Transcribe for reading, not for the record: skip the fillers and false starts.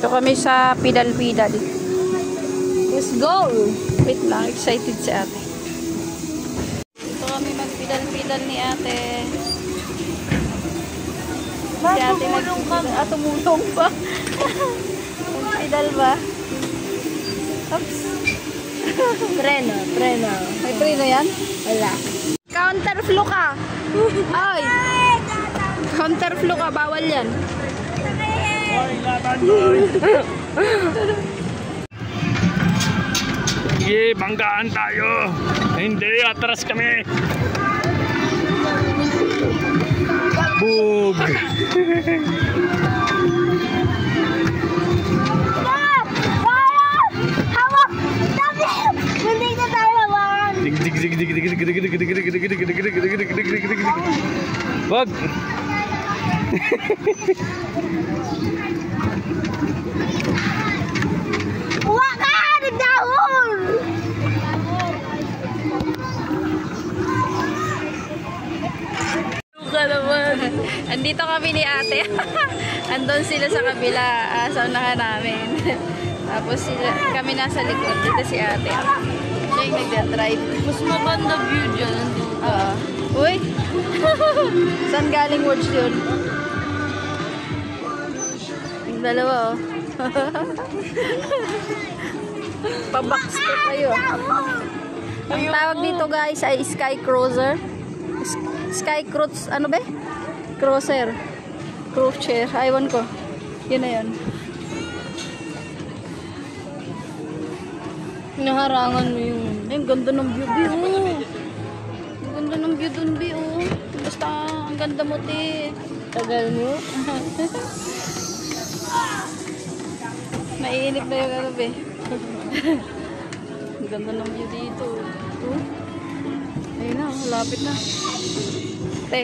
Ito kami sa pidal-pidal. Let's go! Wait lang, excited si ate. Ito kami magpidal-pidal ni ate. Si ate nagpidal. Tumulong pa. Magpidal ba? Oops. Preno. May preno yan? Wala. Counterflow ka. Ay. Counterflow ka. Bawal yan. Sige, banggaan tayo. Hindi, atras kami. Bug. Wag. Andito kami ni ate. Andun sila sa kabila. Sa unahan namin. Tapos kami nasa likod. Dito si ate. Siya yung nagda-drive. Mas maganda view dyan. Uy! Saan galing words yun? Yung dalawa, oh. Pabackstep kayo. Ang tawag dito, guys, ay Sky Cruiser. Sky Cruise, ano ba? Cruiser. Cruiser. Aywan ko. Yun na yun. Hinaharangan mo yung... Ay, ang ganda ng view, oh. Ang ganda ng view dun, oh. Basta, ang ganda mo, te. Tagal mo. Naiinip na yung ano, be. Ang ganda ng view dito. Ayun na, lapit na. Te.